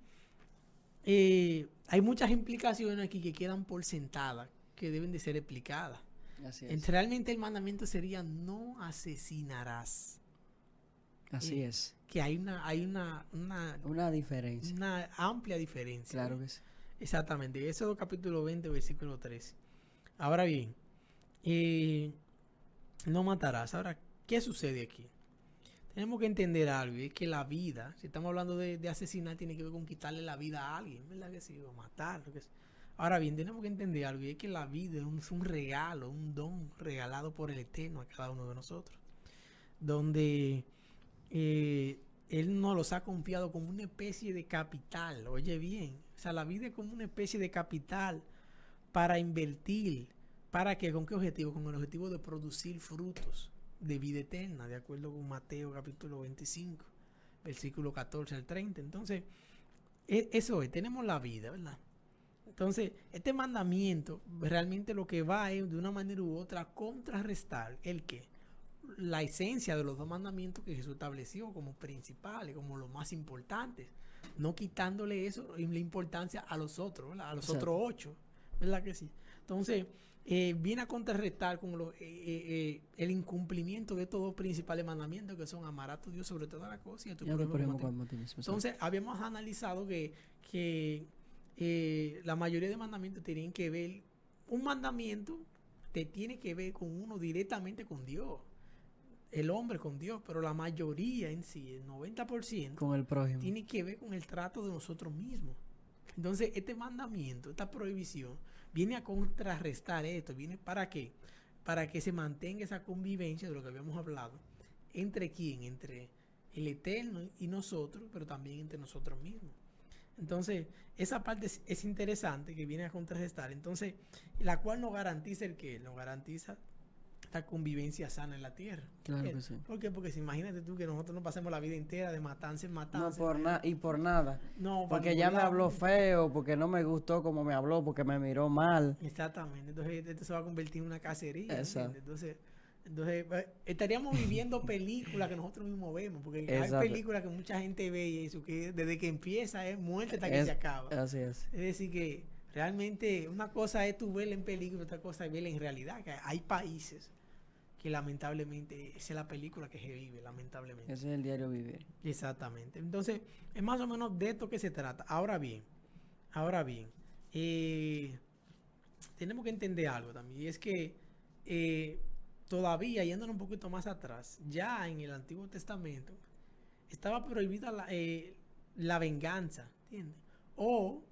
hay muchas implicaciones aquí que quedan por sentadas, que deben de ser explicadas. Así es. Realmente el mandamiento sería no asesinarás. Así es. Que hay Una diferencia. una amplia diferencia. Claro que sí. Exactamente. Éxodo capítulo 20, versículo 13. Ahora bien, no matarás. Ahora, ¿qué sucede aquí? Tenemos que entender algo, y es que la vida, si estamos hablando de asesinar, tiene que ver con quitarle la vida a alguien, ¿verdad que sí? O matar, lo que sea. Ahora bien, tenemos que entender algo, y es que la vida es un regalo, un don regalado por el Eterno a cada uno de nosotros, donde Él nos los ha confiado como una especie de capital, oye bien, o sea, la vida es como una especie de capital para invertir, ¿para qué? ¿Con qué objetivo? Con el objetivo de producir frutos de vida eterna, de acuerdo con Mateo capítulo 25, versículo 14 al 30. Entonces, eso es, tenemos la vida, ¿verdad? Entonces, este mandamiento realmente lo que va es de una manera u otra a contrarrestar el que la esencia de los dos mandamientos que Jesús estableció como principales, como los más importantes, no quitándole eso la importancia a los otros, ¿verdad? A los otros 8, ¿verdad que sí? Entonces, viene a contrarrestar con el incumplimiento de estos dos principales mandamientos, que son amar a tu Dios sobre todas las cosas y a tu prójimo como a ti mismo. Entonces, habíamos analizado que la mayoría de mandamientos tenían que ver, un mandamiento te tiene que ver con uno directamente con Dios, el hombre con Dios, pero la mayoría en sí, el 90%, con el prójimo, tiene que ver con el trato de nosotros mismos. Entonces, este mandamiento, esta prohibición, viene a contrarrestar esto. ¿Viene para qué? Para que se mantenga esa convivencia de lo que habíamos hablado. ¿Entre quién? Entre el Eterno y nosotros, pero también entre nosotros mismos. Entonces, esa parte es interesante, que viene a contrarrestar. Entonces, la cual nos garantiza el qué? Nos garantiza esta convivencia sana en la tierra. Claro que sí. ¿Por qué? Porque si imagínate tú que nosotros nos pasemos la vida entera de matanza en matanza. No, por nada. No, porque ya me habló feo, porque no me gustó como me habló, porque me miró mal. Exactamente. Entonces, esto se va a convertir en una cacería. Exacto. Entonces estaríamos viviendo películas que nosotros mismos vemos, porque Exacto. hay películas que mucha gente ve y eso, que desde que empieza es muerte hasta que se acaba. Así es. Es decir, que realmente una cosa es tú verla en película, otra cosa es verla en realidad. Que hay países que lamentablemente esa es la película que se vive, lamentablemente. Ese es el diario vivir. Exactamente. Entonces, es más o menos de esto que se trata. Ahora bien, tenemos que entender algo también, y es que todavía, yéndonos un poquito más atrás, ya en el Antiguo Testamento estaba prohibida la venganza, ¿entiendes? O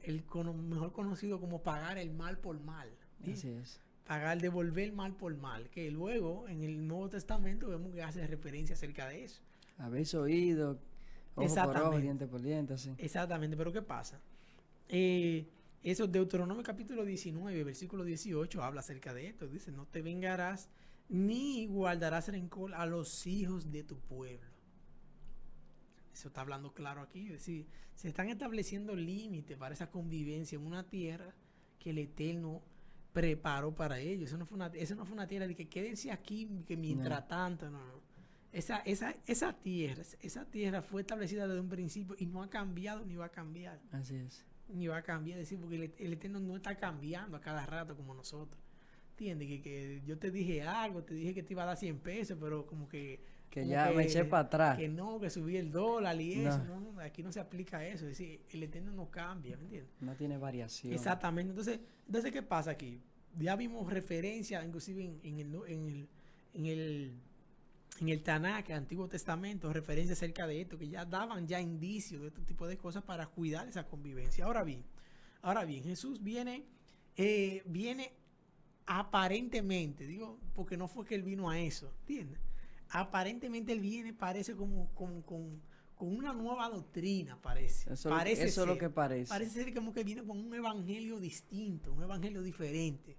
mejor conocido como pagar el mal por mal. ¿Entiendes? Así es. Devolver mal por mal, que luego en el Nuevo Testamento vemos que hace referencia acerca de eso. Habéis oído, ojo por ojo, diente por diente, así. Exactamente, pero ¿qué pasa? Eso, Deuteronomio capítulo 19, versículo 18, habla acerca de esto. Dice, no te vengarás ni guardarás rencor a los hijos de tu pueblo. Eso está hablando claro aquí. Es decir, se están estableciendo límites para esa convivencia en una tierra que el Eterno preparó para ellos. Eso no fue una tierra de que quédense aquí, que mientras tanto, no. Esa tierra fue establecida desde un principio y no ha cambiado ni va a cambiar. Así es. Ni va a cambiar, es decir, porque el Eterno no está cambiando a cada rato como nosotros. ¿Entiendes? Que yo te dije algo, te dije que te iba a dar 100 pesos, pero como que ya me eché para atrás. Que no, que subí el dólar y eso. No, aquí no se aplica eso. Es decir, el Eterno no cambia, ¿me entiendes? No tiene variación. Exactamente. Entonces ¿qué pasa aquí? Ya vimos referencia, inclusive en el Tanakh, el Antiguo Testamento, referencia acerca de esto, que ya daban ya indicios de este tipo de cosas para cuidar esa convivencia. Ahora bien, Jesús viene aparentemente, digo, porque no fue que él vino a eso, ¿entiendes? Aparentemente él viene, parece como con una nueva doctrina, parece. Eso es lo que parece. Parece ser como que viene con un evangelio distinto, un evangelio diferente.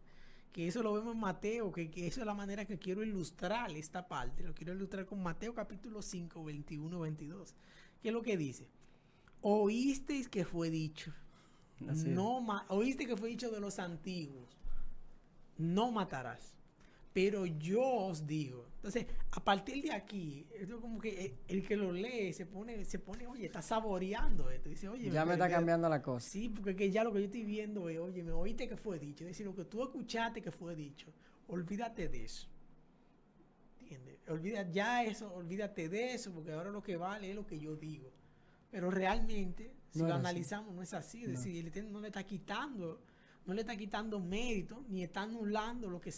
Que eso lo vemos en Mateo, que eso es la manera que quiero ilustrar esta parte. Lo quiero ilustrar con Mateo capítulo 5, 21, 22. ¿Qué es lo que dice? Oísteis que fue dicho. Oíste que fue dicho de los antiguos. No matarás. pero yo os digo. Entonces, a partir de aquí, esto como que el que lo lee se pone, oye, está saboreando esto. Dice, oye, ya me está cambiando la cosa. Sí, porque que ya lo que yo estoy viendo es, oye, me oíste que fue dicho. Es decir, lo que tú escuchaste que fue dicho, olvídate de eso. ¿Entiendes? Olvídate de eso, porque ahora lo que vale es lo que yo digo. Pero realmente, si lo analizamos, no es así. Es decir, el Eterno no le está quitando mérito, ni está anulando lo que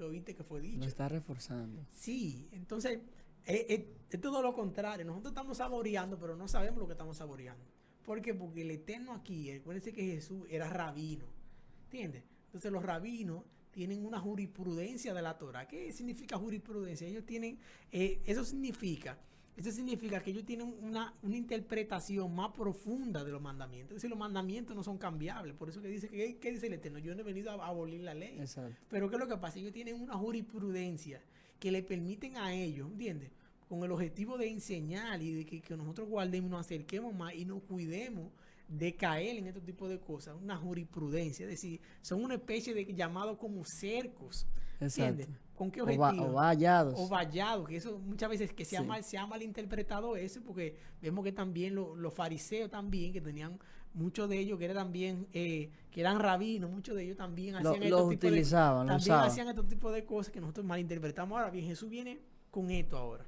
oíste que fue dicho. Lo está reforzando. Sí, entonces, es todo lo contrario. Nosotros estamos saboreando, pero no sabemos lo que estamos saboreando. ¿Por qué? Porque el Eterno aquí, acuérdense que Jesús era rabino. ¿Entiendes? Entonces los rabinos tienen una jurisprudencia de la Torah. ¿Qué significa jurisprudencia? Ellos tienen, eso significa que ellos tienen una interpretación más profunda de los mandamientos. Es decir, los mandamientos no son cambiables. Por eso que dice, ¿qué dice el Eterno? Yo no he venido a abolir la ley. Exacto. Pero ¿qué es lo que pasa? Ellos tienen una jurisprudencia que le permiten a ellos, ¿entiendes? Con el objetivo de enseñar y de que nosotros guardemos, nos acerquemos más y nos cuidemos de caer en este tipo de cosas, una jurisprudencia, es decir, son una especie de llamados como cercos, ¿entiendes? ¿Con qué objetivo? O vallados. O vallados, que eso muchas veces que se ha malinterpretado eso, porque vemos que también los fariseos también, que tenían muchos de ellos que eran también, que eran rabinos, muchos de ellos también hacían estos tipos de cosas que nosotros malinterpretamos. Ahora bien, Jesús viene con esto ahora.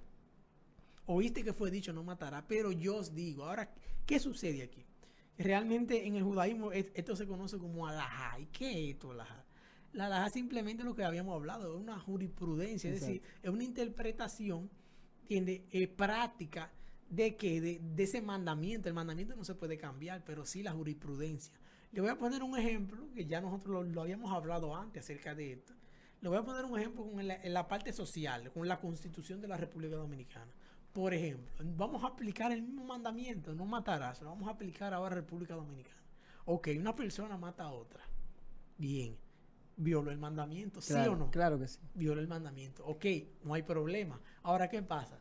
Oíste que fue dicho, no matará, pero yo os digo. Ahora, ¿qué sucede aquí? Realmente en el judaísmo esto se conoce como alajá. ¿Y qué es esto, alajá? La alajá simplemente lo que habíamos hablado, es una jurisprudencia, es decir, es una interpretación, ¿entiendes? Práctica de que de ese mandamiento. El mandamiento no se puede cambiar, pero sí la jurisprudencia. Le voy a poner un ejemplo, que ya nosotros lo habíamos hablado antes acerca de esto. Le voy a poner un ejemplo en la parte social, con la Constitución de la República Dominicana. Por ejemplo, vamos a aplicar el mismo mandamiento, no matarás, lo vamos a aplicar ahora a República Dominicana. Ok, una persona mata a otra. Bien, violó el mandamiento, claro, ¿sí o no? Claro que sí. Violó el mandamiento. Ok, no hay problema. Ahora, ¿qué pasa?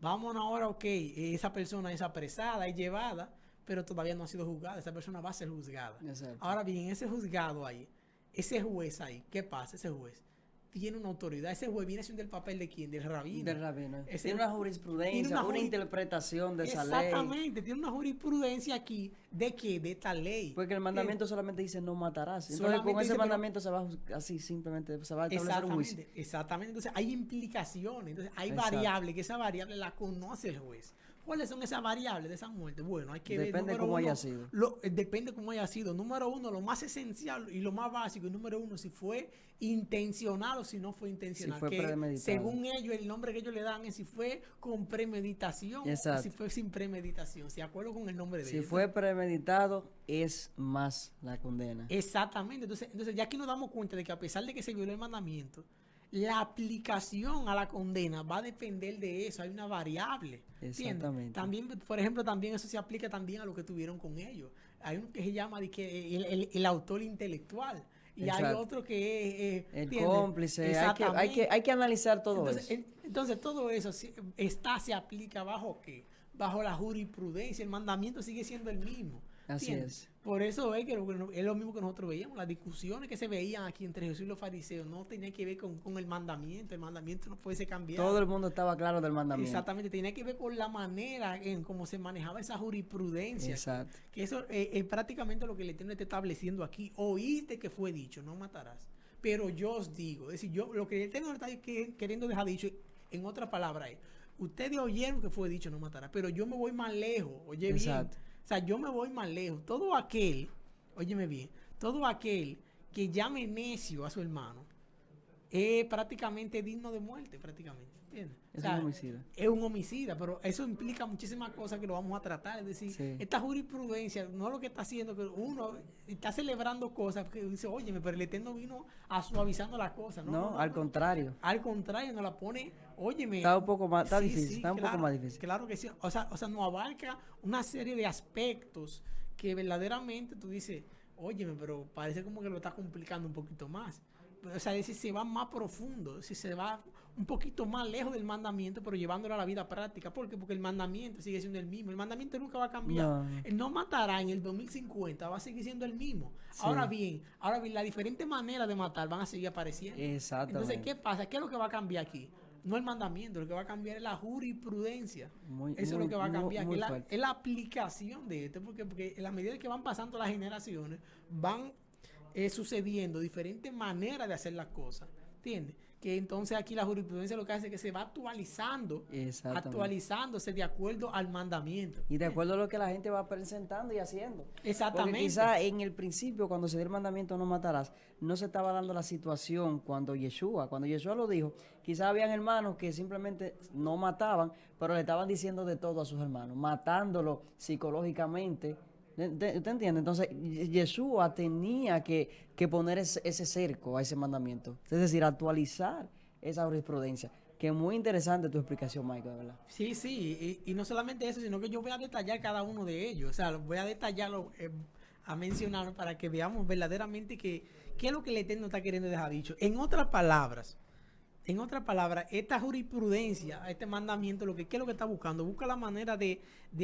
Vámonos ahora, ok, esa persona es apresada, es llevada, pero todavía no ha sido juzgada. Esa persona va a ser juzgada. Exacto. Ahora bien, ese juzgado ahí, ese juez ahí, ¿qué pasa? Ese juez tiene una autoridad. Ese juez viene siendo el papel de ¿quién? Del rabino. Del rabino. Tiene una jurisprudencia, una interpretación de esa ley. Exactamente, tiene una jurisprudencia aquí de ¿qué? De esta ley. Porque el mandamiento solamente dice no matarás. Entonces con ese mandamiento se va así simplemente, se va a establecer un juicio. Exactamente, entonces hay implicaciones, entonces hay variables, que esa variable la conoce el juez. ¿Cuáles son esas variables de esa muerte? Bueno, hay que ver. Depende cómo haya sido. Depende cómo haya sido. Número uno, lo más esencial y lo más básico. Número uno, si fue intencional o si no fue intencional. Si fue premeditado. Según ellos, el nombre que ellos le dan es si fue con premeditación o si fue sin premeditación. Si acuerdo con el nombre de ellos. Si fue premeditado, es más la condena. Exactamente. Entonces ya aquí nos damos cuenta de que a pesar de que se violó el mandamiento, la aplicación a la condena va a depender de eso. Hay una variable. Exactamente. También, por ejemplo, también eso se aplica también a lo que tuvieron con ellos. Hay uno que se llama el autor intelectual. Y hay otro que es el cómplice. Hay que analizar todo eso. Entonces, todo eso se aplica bajo ¿qué? Bajo la jurisprudencia. El mandamiento sigue siendo el mismo. Así es. Por eso es que es lo mismo que nosotros veíamos. Las discusiones que se veían aquí entre Jesús y los fariseos no tenían que ver con el mandamiento. El mandamiento no puede ser cambiado. Todo el mundo estaba claro del mandamiento. Exactamente. Tenía que ver con la manera en cómo se manejaba esa jurisprudencia. Exacto. Que eso es prácticamente lo que el Eterno está estableciendo aquí. Oíste que fue dicho, no matarás. Pero yo os digo. Es decir, lo que el Eterno está queriendo dejar dicho, en otras palabras, es: ustedes oyeron que fue dicho, no matarás. Pero yo me voy más lejos. Oye, bien. O sea, yo me voy más lejos. Todo aquel, óyeme bien, todo aquel que llame necio a su hermano es prácticamente digno de muerte, prácticamente. ¿Entiendes? Es un homicida. Es un homicida, pero eso implica muchísimas cosas que lo vamos a tratar. Es decir, esta jurisprudencia no es lo que está haciendo, que uno está celebrando cosas que dice, óyeme, pero el Eterno vino a suavizando las cosas. No, al contrario. Al contrario, nos la pone, óyeme. Está un poco más, difícil, está un poco más difícil. Claro que sí. O sea, nos abarca una serie de aspectos que verdaderamente tú dices, óyeme, pero parece como que lo está complicando un poquito más. o sea, es decir, se va más profundo, es decir, se va un poquito más lejos del mandamiento, pero llevándolo a la vida práctica. ¿Por qué? Porque el mandamiento sigue siendo el mismo. El mandamiento nunca va a cambiar. No. El no matará en el 2050 va a seguir siendo el mismo. Sí. Ahora bien, las diferentes maneras de matar van a seguir apareciendo. Exactamente. Entonces, ¿qué pasa? ¿Qué es lo que va a cambiar aquí? No el mandamiento, lo que va a cambiar es la jurisprudencia. Eso es lo que va a cambiar, que es la aplicación de esto, porque en la medida que van pasando las generaciones, van sucediendo diferentes maneras de hacer las cosas, ¿entiendes? Que entonces aquí la jurisprudencia lo que hace es que se va actualizándose de acuerdo al mandamiento. Y de acuerdo a lo que la gente va presentando y haciendo. Exactamente. Porque quizá en el principio, cuando se dio el mandamiento no matarás, no se estaba dando la situación cuando Yeshua lo dijo, quizá habían hermanos que simplemente no mataban, pero le estaban diciendo de todo a sus hermanos, matándolo psicológicamente. ¿Usted entiende? Entonces, Yeshua tenía que poner ese cerco a ese mandamiento. Es decir, actualizar esa jurisprudencia. Que es muy interesante tu explicación, Michael, ¿verdad? Sí, sí. Y no solamente eso, sino que yo voy a detallar cada uno de ellos. O sea, voy a detallarlo, a mencionarlo para que veamos verdaderamente qué es lo que el Eterno está queriendo dejar dicho. En otras palabras, esta jurisprudencia, este mandamiento, ¿qué es lo que está buscando? Busca la manera de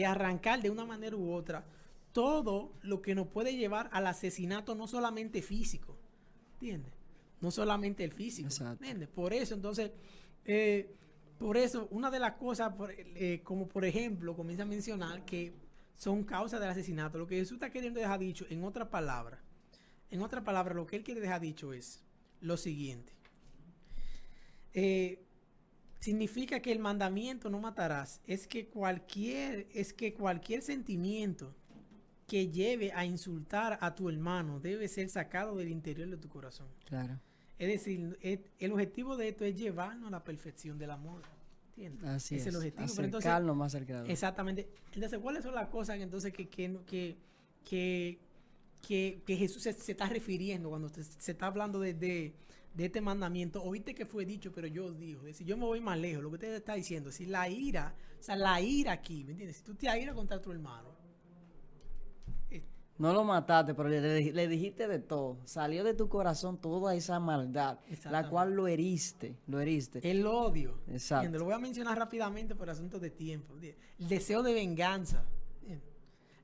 arrancar de una manera u otra todo lo que nos puede llevar al asesinato, no solamente físico, ¿entiendes? No solamente el físico, ¿entiendes? Por eso, entonces, una de las cosas, como por ejemplo, comienza a mencionar que son causas del asesinato. Lo que Jesús está queriendo dejar dicho, en otras palabras, lo que él quiere dejar dicho es lo siguiente. Significa que el mandamiento no matarás, es que cualquier sentimiento que lleve a insultar a tu hermano debe ser sacado del interior de tu corazón. Claro. Es decir, el objetivo de esto es llevarnos a la perfección del amor. ¿Entiendes? Así es. El objetivo. Acercarnos más al Creador. Exactamente. Entonces, ¿cuáles son las cosas que Jesús se está refiriendo cuando se está hablando de este mandamiento? Oíste que fue dicho, pero yo os digo. Es decir, yo me voy más lejos. Lo que usted está diciendo, si la ira aquí, ¿me entiendes? Si tú te airas contra tu hermano, no lo mataste, pero le dijiste de todo. Salió de tu corazón toda esa maldad, la cual lo heriste. El odio. Exacto. Lo voy a mencionar rápidamente por asuntos de tiempo. El deseo de venganza,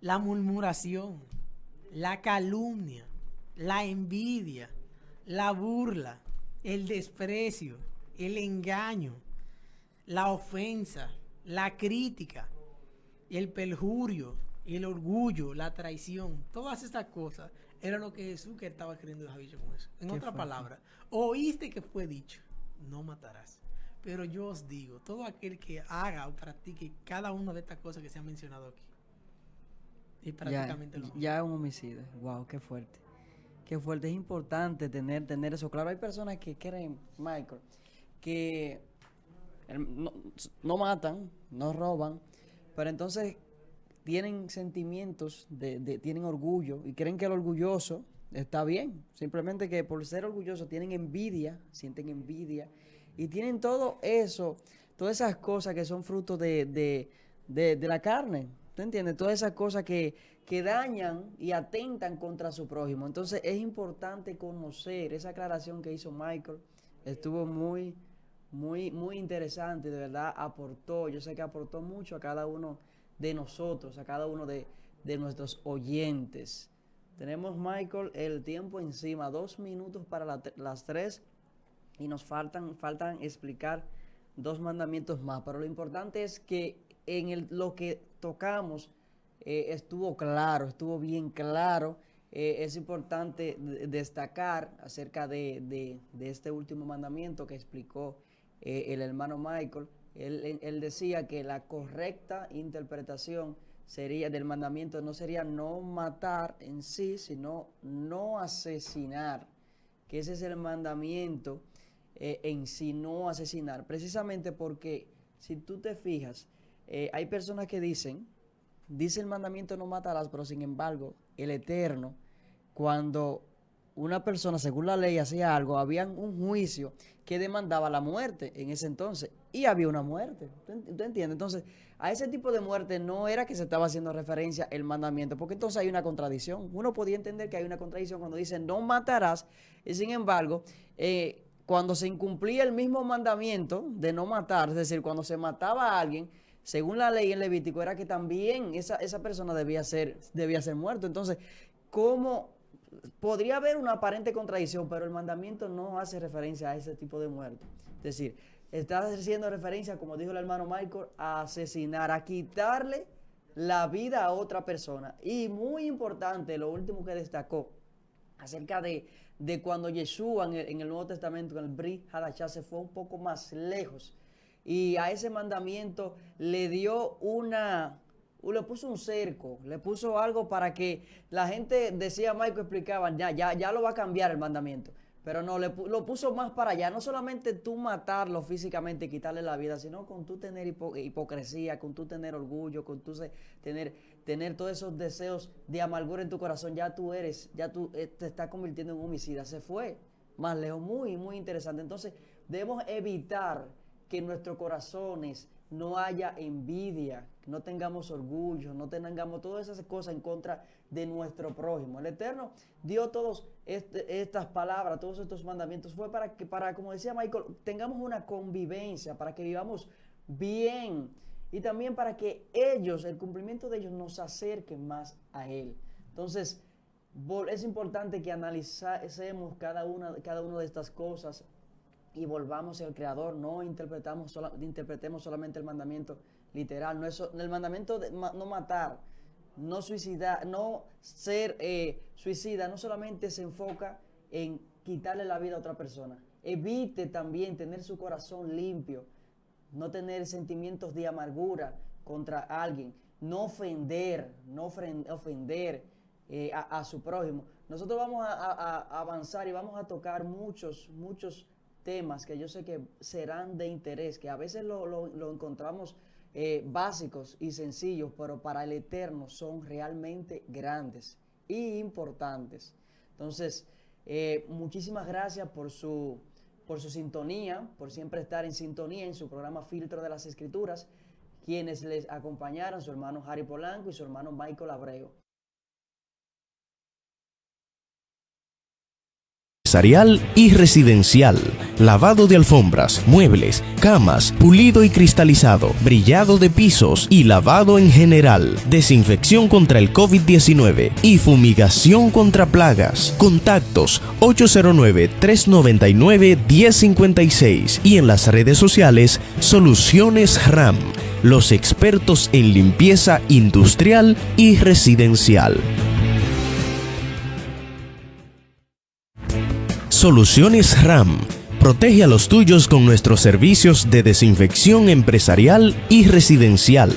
la murmuración, la calumnia, la envidia, la burla, el desprecio, el engaño, la ofensa, la crítica, el perjurio, el orgullo, la traición, todas estas cosas era lo que Jesús que estaba queriendo dejar dicho con eso. En otras palabras, oíste que fue dicho, no matarás. Pero yo os digo, todo aquel que haga o practique cada una de estas cosas que se han mencionado aquí, es prácticamente lo mismo. Ya es un homicida. Wow, qué fuerte. Qué fuerte. Es importante tener eso claro. Hay personas que creen, Michael, que no matan, no roban, pero entonces tienen sentimientos, tienen orgullo y creen que el orgulloso está bien. Simplemente que por ser orgulloso tienen envidia, sienten envidia y tienen todo eso, todas esas cosas que son fruto de la carne. ¿Te entiendes? Todas esas cosas que dañan y atentan contra su prójimo. Entonces es importante conocer esa aclaración que hizo Michael. Estuvo muy, muy, muy interesante. De verdad aportó. Yo sé que aportó mucho a cada uno de nosotros, a cada uno de nuestros oyentes. Tenemos, Michael, el tiempo encima, 2 minutos para las 3 y nos faltan explicar 2 mandamientos más, pero lo importante es que lo que tocamos estuvo bien claro. Es importante destacar acerca de este último mandamiento que explicó el hermano Michael. Él decía que la correcta interpretación del mandamiento no sería no matar en sí, sino no asesinar, que ese es el mandamiento en sí, no asesinar, precisamente porque si tú te fijas, hay personas que dice el mandamiento no matarás, pero sin embargo el Eterno, cuando una persona, según la ley, hacía algo, había un juicio que demandaba la muerte en ese entonces, y había una muerte. ¿Usted entiende? Entonces, a ese tipo de muerte no era que se estaba haciendo referencia el mandamiento, porque entonces hay una contradicción. Uno podía entender que hay una contradicción cuando dice no matarás, y sin embargo, cuando se incumplía el mismo mandamiento de no matar, es decir, cuando se mataba a alguien, según la ley en Levítico, era que también esa persona debía ser muerto. Entonces, ¿cómo podría haber una aparente contradicción, pero el mandamiento no hace referencia a ese tipo de muerte? Es decir, está haciendo referencia, como dijo el hermano Michael, a asesinar, a quitarle la vida a otra persona. Y muy importante, lo último que destacó acerca de cuando Yeshua en el Nuevo Testamento, en el Brit Hadashah, se fue un poco más lejos y a ese mandamiento le dio le puso un cerco, le puso algo para que la gente, decía Michael, explicaban, ya lo va a cambiar el mandamiento. Pero no, lo puso más para allá. No solamente tú matarlo físicamente y quitarle la vida, sino con tú tener hipocresía, con tú tener orgullo, con tú tener todos esos deseos de amargura en tu corazón. Ya tú te estás convirtiendo en un homicida. Se fue más lejos. Muy, muy interesante. Entonces, debemos evitar que en nuestros corazones no haya envidia, no tengamos orgullo, no tengamos todas esas cosas en contra de nuestro prójimo. El Eterno dio todas estas palabras, todos estos mandamientos, fue para, como decía Michael, tengamos una convivencia, para que vivamos bien y también para que el cumplimiento de ellos nos acerque más a Él. Entonces, es importante que analicemos cada una de estas cosas y volvamos al Creador. No interpretemos solamente el mandamiento literal. No es el mandamiento de no matar, no suicidar, no ser suicida, no solamente se enfoca en quitarle la vida a otra persona. Evite también tener su corazón limpio, no tener sentimientos de amargura contra alguien, no ofender a su prójimo. Nosotros vamos a avanzar y vamos a tocar muchos temas que yo sé que serán de interés, que a veces lo encontramos básicos y sencillos, pero para el Eterno son realmente grandes e importantes. Entonces, muchísimas gracias por su sintonía, por siempre estar en sintonía en su programa Filtro de las Escrituras. Quienes les acompañaron, su hermano Harry Polanco y su hermano Michael Abreu. Empresarial y residencial, lavado de alfombras, muebles, camas, pulido y cristalizado, brillado de pisos y lavado en general, desinfección contra el COVID-19 y fumigación contra plagas. Contactos 809-399-1056 y en las redes sociales Soluciones RAM, los expertos en limpieza industrial y residencial. Soluciones RAM. Protege a los tuyos con nuestros servicios de desinfección empresarial y residencial.